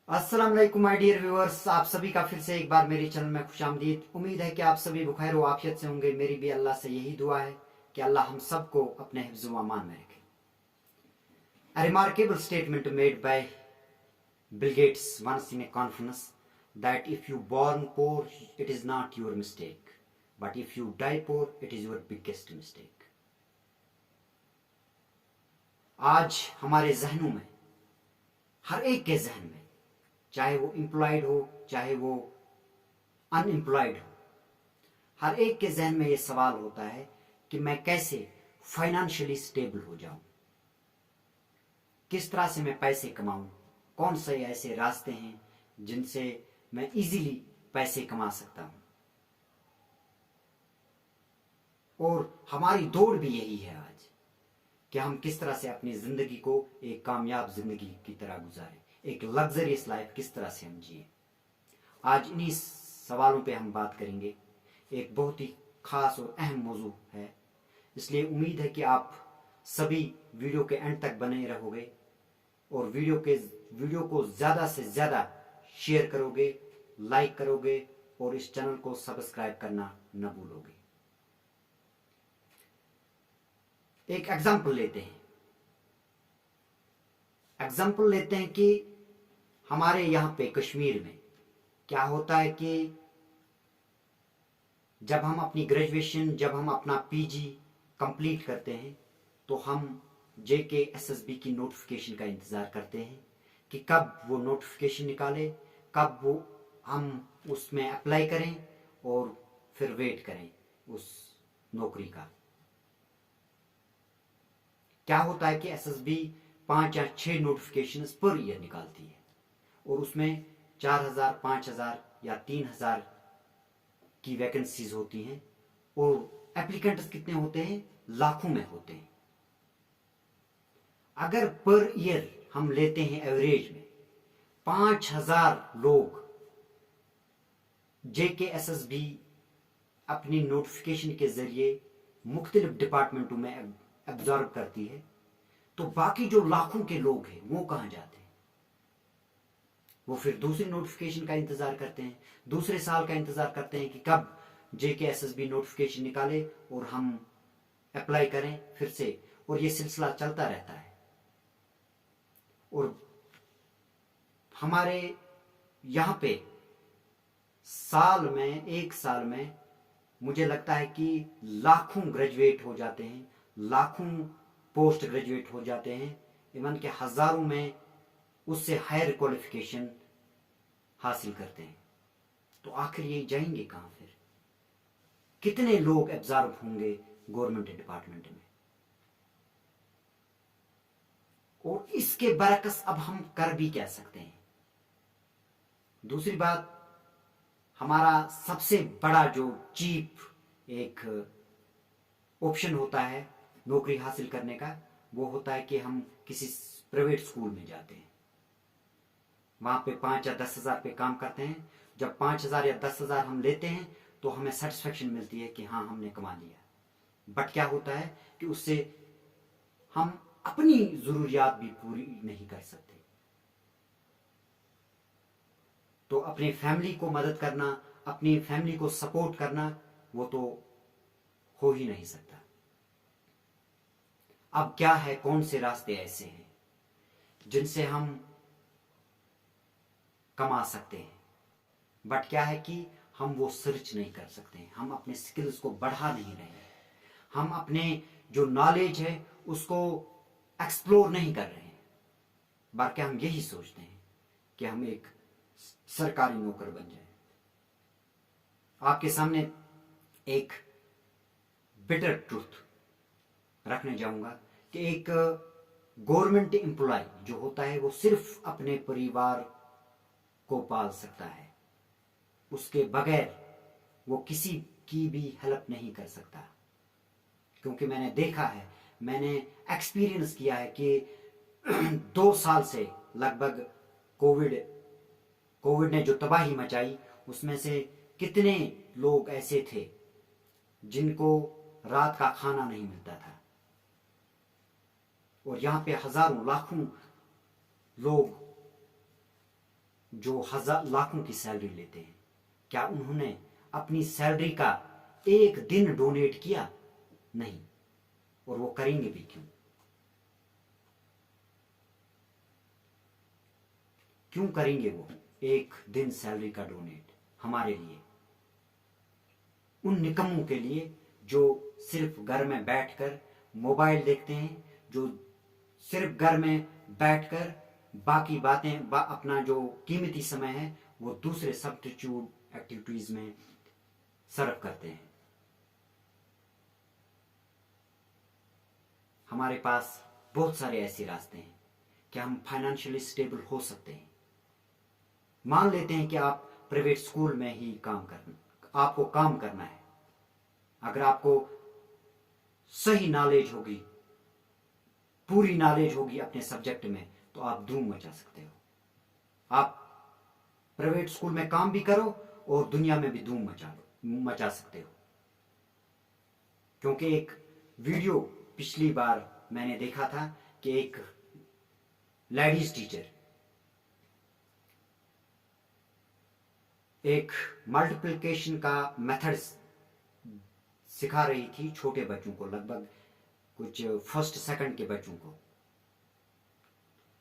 अस्सलाम वालेकुम my dear viewers, आप सभी का फिर से एक बार मेरे चैनल में खुशामदीद। उम्मीद है कि आप सभी बखैर व आफियत से होंगे। मेरी भी अल्लाह से यही दुआ है कि अल्लाह हम सबको अपने हिफ्ज़ व अमान में रखे। A remarkable statement made by Bill Gates once in a conference that if you born poor, it is not your mistake, but if you die poor, it is your biggest mistake. आज हमारे जहनों में, हर एक के जहन में, चाहे वो employed हो चाहे वो अनएम्प्लॉयड हो, हर एक के जहन में ये सवाल होता है कि मैं कैसे फाइनेंशियली स्टेबल हो जाऊं, किस तरह से मैं पैसे कमाऊं, कौन से ऐसे रास्ते हैं जिनसे मैं इजीली पैसे कमा सकता हूं। और हमारी दौड़ भी यही है आज कि हम किस तरह से अपनी जिंदगी को एक कामयाब जिंदगी की तरह गुजारें, एक लग्जरियस लाइफ किस तरह से हम जिए। आज इन्हीं सवालों पे हम बात करेंगे। एक बहुत ही खास और अहम मौजू है, इसलिए उम्मीद है कि आप सभी वीडियो के एंड तक बने रहोगे और वीडियो को ज़्यादा से ज़्यादा शेयर करोगे, लाइक करोगे और इस चैनल को सब्सक्राइब करना न भूलोगे। एक एग्जाम्पल लेते हैं कि हमारे यहाँ पे कश्मीर में क्या होता है कि जब हम अपनी ग्रेजुएशन, जब हम अपना पीजी कंप्लीट करते हैं तो हम JKSSB की नोटिफिकेशन का इंतज़ार करते हैं कि कब वो नोटिफिकेशन निकाले, कब वो हम उसमें अप्लाई करें और फिर वेट करें उस नौकरी का। क्या होता है कि SSB 5 या 6 नोटिफिकेशन पर ईयर निकालती है और उसमें 4000, 5000 या 3000 की वैकेंसीज होती हैं और एप्लीकेंट्स कितने होते हैं? लाखों में होते हैं। अगर पर ईयर हम लेते हैं एवरेज में 5000 लोग JKSSB अपनी नोटिफिकेशन के जरिए मुख्तलिफ डिपार्टमेंटों में एब्जॉर्ब करती है, तो बाकी जो लाखों के लोग हैं वो कहां जाते हैं? वो फिर दूसरी नोटिफिकेशन का इंतजार करते हैं, दूसरे साल का इंतजार करते हैं कि कब JKSSB नोटिफिकेशन निकाले और हम अप्लाई करें फिर से, और ये सिलसिला चलता रहता है। और हमारे यहाँ पे एक साल में मुझे लगता है कि लाखों ग्रेजुएट हो जाते हैं, लाखों पोस्ट ग्रेजुएट हो जाते हैं, इवन के हजारों में उससे हायर क्वालिफिकेशन हासिल करते हैं। तो आखिर ये जाएंगे कहां? फिर कितने लोग एब्जॉर्ब होंगे गवर्नमेंट डिपार्टमेंट में? और इसके बरकस अब हम कर भी क्या सकते हैं? दूसरी बात, हमारा सबसे बड़ा जो चीप एक ऑप्शन होता है नौकरी हासिल करने का, वो होता है कि हम किसी प्राइवेट स्कूल में जाते हैं, वहां पे 5 या 10 हजार पे काम करते हैं। जब 5000 या 10,000 हम लेते हैं तो हमें सेटिस्फेक्शन मिलती है कि हाँ, हमने कमा लिया। बट क्या होता है कि उससे हम अपनी जरूरियात भी पूरी नहीं कर सकते। तो अपनी फैमिली को मदद करना, अपनी फैमिली को सपोर्ट करना, वो तो हो ही नहीं सकता। अब क्या है, कौन से रास्ते ऐसे हैं जिनसे हम कमा सकते हैं? बट क्या है कि हम वो सर्च नहीं कर सकते हैं, हम अपने स्किल्स को बढ़ा नहीं रहे हैं, हम अपने जो नॉलेज है उसको एक्सप्लोर नहीं कर रहे हैं, बल्कि हम यही सोचते हैं कि हम एक सरकारी नौकर बन जाए। आपके सामने एक बिटर ट्रूथ रखने जाऊंगा कि एक गवर्नमेंट एम्प्लॉय जो होता है वो सिर्फ अपने परिवार को पाल सकता है, उसके बगैर वो किसी की भी हेल्प नहीं कर सकता। क्योंकि मैंने देखा है, मैंने एक्सपीरियंस किया है कि 2 साल से लगभग कोविड ने जो तबाही मचाई, उसमें से कितने लोग ऐसे थे जिनको रात का खाना नहीं मिलता था, और यहां पे हजारों लाखों लोग जो हजार लाखों की सैलरी लेते हैं, क्या उन्होंने अपनी सैलरी का एक दिन डोनेट किया? नहीं। और वो करेंगे भी क्यों? क्यों करेंगे वो एक दिन सैलरी का डोनेट हमारे लिए? उन निकम्मों के लिए जो सिर्फ घर में बैठकर मोबाइल देखते हैं, जो सिर्फ घर में बैठकर बाकी बातें अपना जो कीमती समय है वो दूसरे सब्स्टिट्यूट एक्टिविटीज में सर्व करते हैं। हमारे पास बहुत सारे ऐसे रास्ते हैं कि हम फाइनेंशियली स्टेबल हो सकते हैं। मान लेते हैं कि आप प्राइवेट स्कूल में ही आपको काम करना है। अगर आपको सही नॉलेज होगी, पूरी नॉलेज होगी अपने सब्जेक्ट में, तो आप धूम मचा सकते हो। आप प्राइवेट स्कूल में काम भी करो और दुनिया में भी धूम मचा सकते हो। क्योंकि एक वीडियो पिछली बार मैंने देखा था कि एक लेडीज टीचर एक मल्टीप्लिकेशन का मेथड सिखा रही थी छोटे बच्चों को, लगभग कुछ फर्स्ट सेकंड के बच्चों को।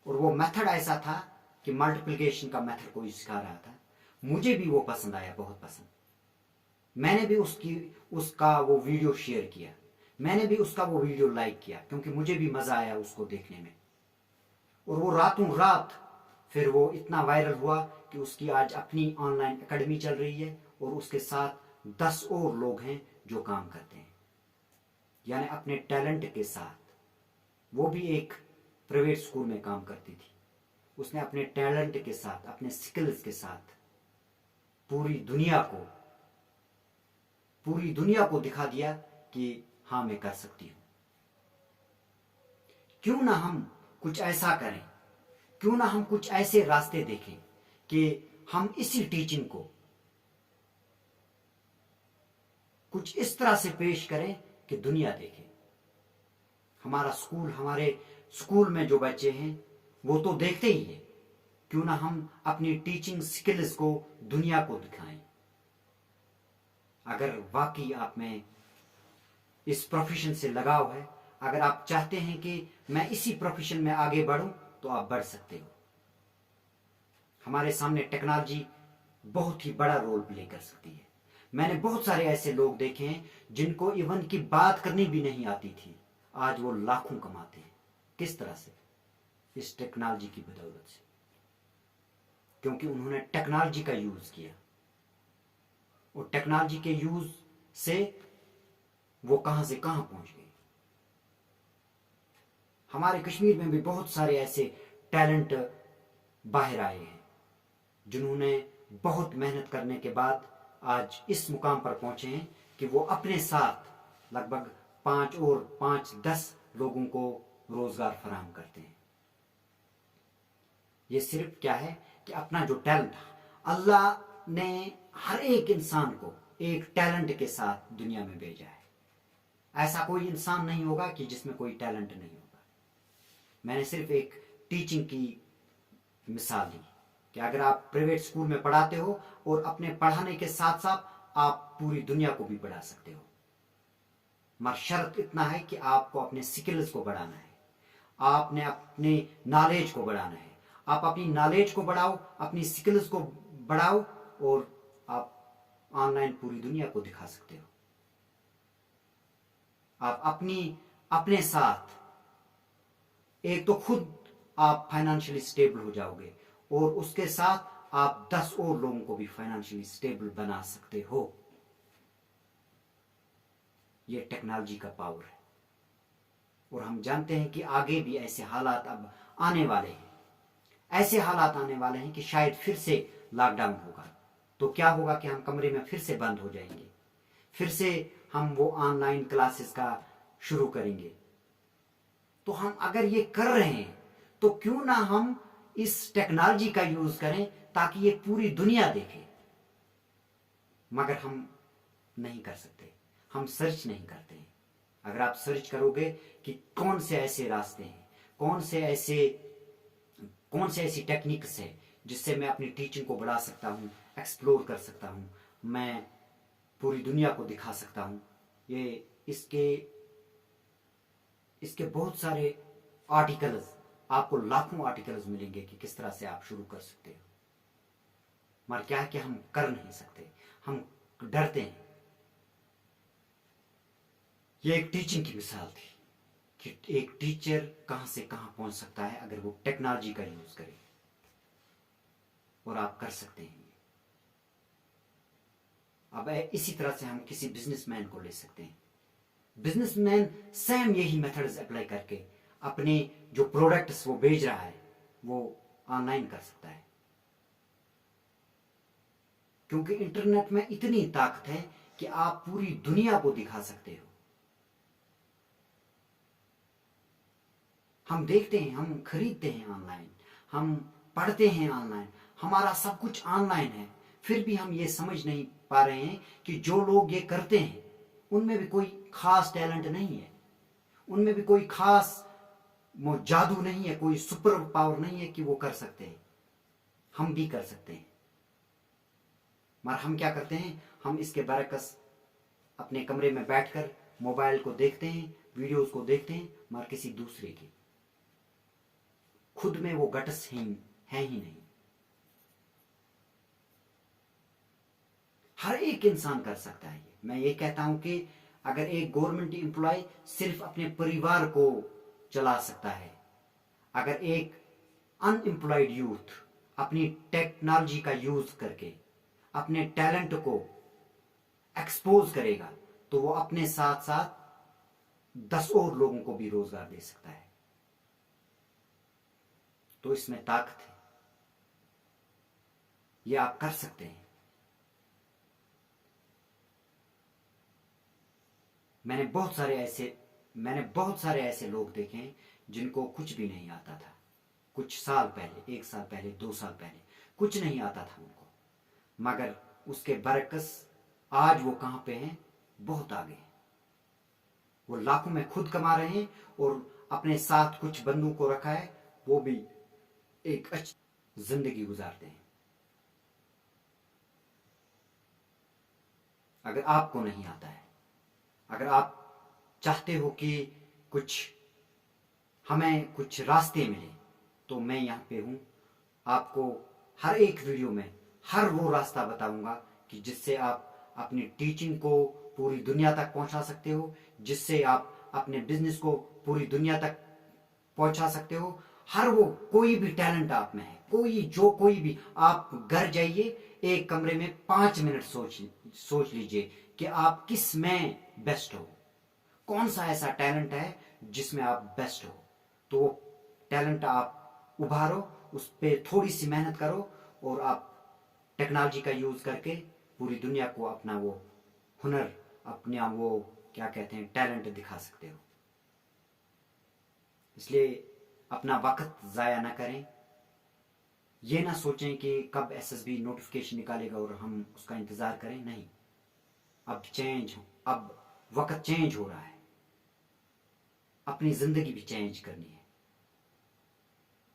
और वो मेथड ऐसा था कि मल्टीप्लिकेशन का मेथड कोई सिखा रहा था। मुझे भी वो पसंद आया, बहुत पसंद। मैंने भी उसका वो वीडियो शेयर किया, मैंने भी उसका वो वीडियो लाइक किया, क्योंकि मुझे भी मजा आया उसको देखने में। और वो रातों रात फिर वो इतना वायरल हुआ कि उसकी आज अपनी ऑनलाइन एकेडमी चल रही है और उसके साथ 10 और लोग हैं जो काम करते हैं। यानी अपने टैलेंट के साथ, वो भी एक प्राइवेट स्कूल में काम करती थी, उसने अपने टैलेंट के साथ, अपने स्किल्स के साथ पूरी दुनिया को दिखा दिया कि हाँ, मैं कर सकती हूं। क्यों ना हम कुछ ऐसा करें, क्यों ना हम कुछ ऐसे रास्ते देखें कि हम इसी टीचिंग को कुछ इस तरह से पेश करें कि दुनिया देखे। हमारे स्कूल में जो बच्चे हैं वो तो देखते ही है, क्यों ना हम अपनी टीचिंग स्किल्स को दुनिया को दिखाएं। अगर वाकई आप में इस प्रोफेशन से लगाव है, अगर आप चाहते हैं कि मैं इसी प्रोफेशन में आगे बढ़ूं, तो आप बढ़ सकते हो। हमारे सामने टेक्नोलॉजी बहुत ही बड़ा रोल प्ले कर सकती है। मैंने बहुत सारे ऐसे लोग देखे हैं जिनको इवन की बात करनी भी नहीं आती थी, आज वो लाखों कमाते हैं। किस तरह से? इस टेक्नोलॉजी की बदौलत से, क्योंकि उन्होंने टेक्नोलॉजी का यूज किया। और टेक्नोलॉजी के यूज से वो कहां से कहां पहुंच गए। हमारे कश्मीर में भी बहुत सारे ऐसे टैलेंट बाहर आए हैं जिन्होंने बहुत मेहनत करने के बाद आज इस मुकाम पर पहुंचे हैं कि वो अपने साथ लगभग 5-10 लोगों को रोजगार फराहम करते हैं। ये सिर्फ क्या है कि अपना जो टैलेंट, अल्लाह ने हर एक इंसान को एक टैलेंट के साथ दुनिया में भेजा है। ऐसा कोई इंसान नहीं होगा कि जिसमें कोई टैलेंट नहीं होगा। मैंने सिर्फ एक टीचिंग की मिसाल दी कि अगर आप प्राइवेट स्कूल में पढ़ाते हो और अपने पढ़ाने के साथ साथ आप पूरी दुनिया को भी पढ़ा सकते हो, मगर शर्त इतना है कि आपको अपने स्किल्स को बढ़ाना है, आपने अपने नॉलेज को बढ़ाना है। आप अपनी नॉलेज को बढ़ाओ, अपनी स्किल्स को बढ़ाओ और आप ऑनलाइन पूरी दुनिया को दिखा सकते हो। आप अपने साथ एक तो खुद आप फाइनेंशियली स्टेबल हो जाओगे और उसके साथ आप 10 और लोगों को भी फाइनेंशियली स्टेबल बना सकते हो। यह टेक्नोलॉजी का पावर है। और हम जानते हैं कि आगे भी ऐसे हालात अब आने वाले हैं, ऐसे हालात आने वाले हैं कि शायद फिर से लॉकडाउन होगा। तो क्या होगा कि हम कमरे में फिर से बंद हो जाएंगे, फिर से हम वो ऑनलाइन क्लासेस का शुरू करेंगे। तो हम अगर ये कर रहे हैं तो क्यों ना हम इस टेक्नोलॉजी का यूज करें ताकि ये पूरी दुनिया देखे। मगर हम नहीं कर सकते, हम सर्च नहीं करते हैं। अगर आप सर्च करोगे कि कौन से ऐसे रास्ते हैं, कौन से ऐसी टेक्निक्स है जिससे मैं अपनी टीचिंग को बढ़ा सकता हूँ, एक्सप्लोर कर सकता हूँ, मैं पूरी दुनिया को दिखा सकता हूँ। ये इसके बहुत सारे आर्टिकल्स, आपको लाखों आर्टिकल्स मिलेंगे कि किस तरह से आप शुरू कर सकते हो। मगर क्या है कि हम कर नहीं सकते, हम डरते हैं। ये एक टीचिंग की मिसाल थी कि एक टीचर कहां से कहां पहुंच सकता है अगर वो टेक्नोलॉजी का यूज करे, और आप कर सकते हैं। अब इसी तरह से हम किसी बिजनेसमैन को ले सकते हैं। बिजनेसमैन सेम यही मेथड्स अप्लाई करके अपने जो प्रोडक्ट्स वो बेच रहा है वो ऑनलाइन कर सकता है, क्योंकि इंटरनेट में इतनी ताकत है कि आप पूरी दुनिया को दिखा सकते हो। हम देखते हैं, हम खरीदते हैं ऑनलाइन, हम पढ़ते हैं ऑनलाइन, हमारा सब कुछ ऑनलाइन है, फिर भी हम ये समझ नहीं पा रहे हैं कि जो लोग ये करते हैं उनमें भी कोई खास टैलेंट नहीं है, उनमें भी कोई खास वो जादू नहीं है, कोई सुपर पावर नहीं है कि वो कर सकते हैं। हम भी कर सकते हैं, मगर हम क्या करते हैं, हम इसके बरकस अपने कमरे में बैठकर मोबाइल को देखते हैं, वीडियोस को देखते हैं, मगर किसी दूसरे की। खुद में वो गट्सहीन है ही नहीं। हर एक इंसान कर सकता है। मैं ये कहता हूं कि अगर एक गवर्नमेंट एम्प्लॉय सिर्फ अपने परिवार को चला सकता है, अगर एक अनएम्प्लॉयड यूथ अपनी टेक्नोलॉजी का यूज करके अपने टैलेंट को एक्सपोज करेगा, तो वो अपने साथ साथ 10 और लोगों को भी रोजगार दे सकता है। तो इसमें ताकत है, ये आप कर सकते हैं। मैंने बहुत सारे ऐसे लोग देखे हैं जिनको कुछ भी नहीं आता था, कुछ साल पहले, 1 साल पहले, 2 साल पहले कुछ नहीं आता था उनको, मगर उसके बरकस आज वो कहां पे हैं, बहुत आगे हैं। वो लाखों में खुद कमा रहे हैं और अपने साथ कुछ बंदों को रखा है, वो भी एक अच्छी जिंदगी गुजारते हैं। अगर आपको नहीं आता है, अगर आप चाहते हो कि हमें कुछ रास्ते मिले, तो मैं यहां पे हूं। आपको हर एक वीडियो में हर वो रास्ता बताऊंगा कि जिससे आप अपनी टीचिंग को पूरी दुनिया तक पहुंचा सकते हो, जिससे आप अपने बिजनेस को पूरी दुनिया तक पहुंचा सकते हो। हर वो कोई भी टैलेंट आप में है, कोई भी, आप घर जाइए, एक कमरे में 5 मिनट सोच लीजिए कि आप किस में बेस्ट हो, कौन सा ऐसा टैलेंट है जिसमें आप बेस्ट हो। तो वो टैलेंट आप उभारो, उस पर थोड़ी सी मेहनत करो, और आप टेक्नोलॉजी का यूज करके पूरी दुनिया को अपना वो हुनर, अपना वो क्या कहते हैं, टैलेंट दिखा सकते हो। इसलिए अपना वक्त जाया ना करें। ये ना सोचें कि कब एसएसबी नोटिफिकेशन निकालेगा और हम उसका इंतजार करें। नहीं, अब वक्त चेंज हो रहा है, अपनी जिंदगी भी चेंज करनी है।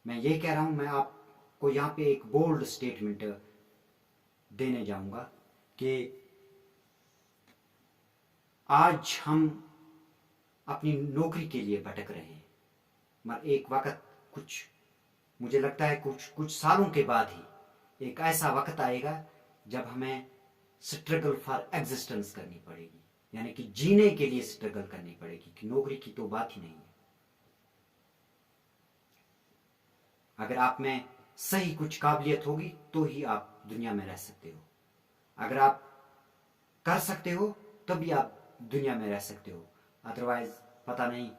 मैं ये कह रहा हूं, मैं आपको यहां पे एक बोल्ड स्टेटमेंट देने जाऊंगा कि आज हम अपनी नौकरी के लिए भटक रहे हैं, मगर एक वक्त, मुझे लगता है कुछ सालों के बाद ही एक ऐसा वक्त आएगा जब हमें स्ट्रगल फॉर एग्जिस्टेंस करनी पड़ेगी, यानी कि जीने के लिए स्ट्रगल करनी पड़ेगी, कि नौकरी की तो बात ही नहीं है। अगर आप में सही कुछ काबिलियत होगी तो ही आप दुनिया में रह सकते हो। अगर आप कर सकते हो तभी आप दुनिया में रह सकते हो, अदरवाइज पता नहीं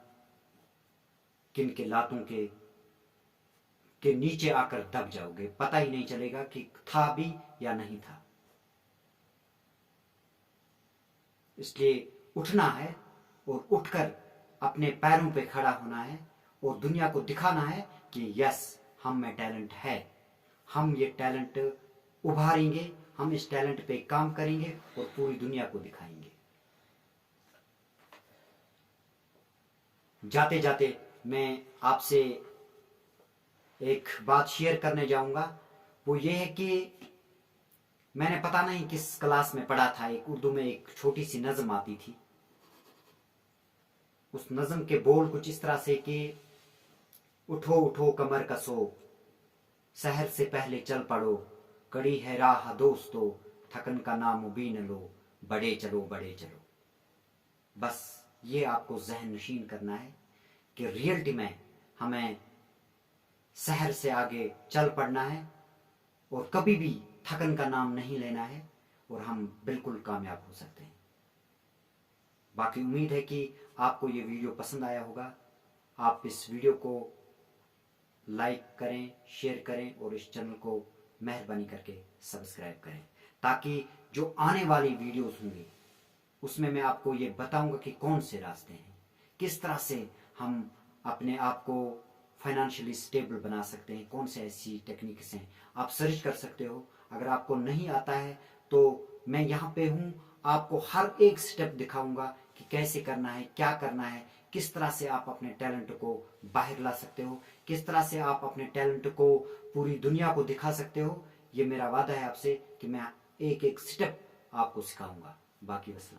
किन के लातों के नीचे आकर दब जाओगे, पता ही नहीं चलेगा कि था भी या नहीं था। इसलिए उठना है और उठकर अपने पैरों पे खड़ा होना है और दुनिया को दिखाना है कि यस, हम में टैलेंट है, हम ये टैलेंट उभारेंगे, हम इस टैलेंट पे काम करेंगे और पूरी दुनिया को दिखाएंगे। जाते जाते मैं आपसे एक बात शेयर करने जाऊंगा, वो ये है कि मैंने पता नहीं किस क्लास में पढ़ा था, एक उर्दू में एक छोटी सी नज्म आती थी। उस नज्म के बोल कुछ इस तरह से कि उठो उठो कमर कसो, सहर से पहले चल पड़ो, कड़ी है राह दोस्तों, थकन का नाम भी न लो, बड़े चलो बड़े चलो। बस ये आपको जहन नशीन करना है कि रियलिटी में हमें शहर से आगे चल पड़ना है और कभी भी थकन का नाम नहीं लेना है, और हम बिल्कुल कामयाब हो सकते हैं। बाकी उम्मीद है कि आपको ये वीडियो पसंद आया होगा। आप इस वीडियो को लाइक करें, शेयर करें और इस चैनल को मेहरबानी करके सब्सक्राइब करें, ताकि जो आने वाली वीडियोस होंगी उसमें मैं आपको ये बताऊंगा कि कौन से रास्ते हैं, किस तरह से हम अपने आप को फाइनेंशियली स्टेबल बना सकते हैं, कौन से ऐसी टेक्निक्स हैं। आप सर्च कर सकते हो। अगर आपको नहीं आता है तो मैं यहाँ पे हूँ, आपको हर एक स्टेप दिखाऊंगा कि कैसे करना है, क्या करना है, किस तरह से आप अपने टैलेंट को बाहर ला सकते हो, किस तरह से आप अपने टैलेंट को पूरी दुनिया को दिखा सकते हो। ये मेरा वादा है आपसे कि मैं एक एक स्टेप आपको सिखाऊंगा। बाकी बस।